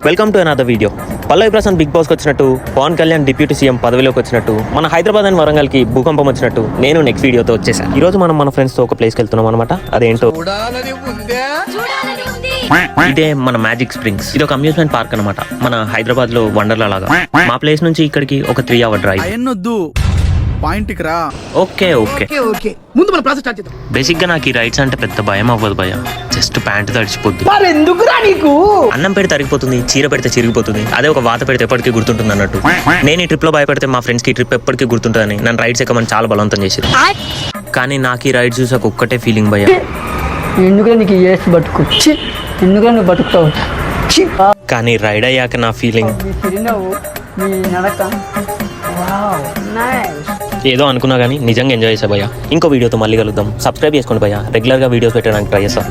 Welcome to another video. Pallavi Prashanth big బాస్కి వచ్చినట్టు, Pawan Kalyan deputy CM పదవిలోకి వచ్చినట్టు, మన హైదరాబాద్ అండ్ వరంగల్కి భూకంపం వచ్చినట్టు నేను నెక్స్ట్ వీడియోతో వచ్చేసాను. ఈ రోజు మనం మన ఫ్రెండ్స్తో ఒక ప్లేస్కి వెళ్తున్నాం అనమాట. అదేంటో ఇదే మన మ్యాజిక్ స్ప్రింగ్స్. ఇది ఒక అమ్యూజ్మెంట్ పార్క్ అనమాట, మన హైదరాబాద్ లో వండర్లా లాగా. మా ప్లేస్ నుంచి ఇక్కడికి ఒక 3 hour డ్రైవ్. ఓకే బేసిక్ గా నాకు ఈ రైడ్స్ అంటే పెద్ద భయం అవ్వదు భయ. జస్ట్ ప్యాంట్ తడిచిపోద్ది, అన్నం పెడితే తరిగిపోతుంది, చీర పెడితే చిరిగిపోతుంది, అదే ఒక వాత పెడితే ఎప్పటికీ గుర్తుంటుంది అన్నట్టు. నేను ఈ ట్రిప్ లో భయపడితే మా ఫ్రెండ్స్ కి ఈ ట్రిప్ ఎప్పటికీ గుర్తుంటుందని నన్ను రైడ్స్ ఎక్కమని చాలా బలవంతం చేసింది. కానీ నాకు ఈ రైడ్స్ చూసాక ఒక్కటే ఫీలింగ్ భయ, ఎందుకంటే నీకు ఏసి బతుకొచ్చి ఎందుకంటే నువ్వు బతుకుతావు. కానీ రైడ్ అయ్యాక నా ఫీలింగ్ ఏదో అనుకున్నా కానీ నిజంగా ఎంజాయ్ చేసా భయ్యా. ఇంకో వీడియోతో మళ్ళీ కలుద్దాం. సబ్స్క్రైబ్ చేసుకోండి భయ్యా, రెగ్యులర్ గా వీడియోస్ పెట్టడానికి ట్రై చేస్తాం.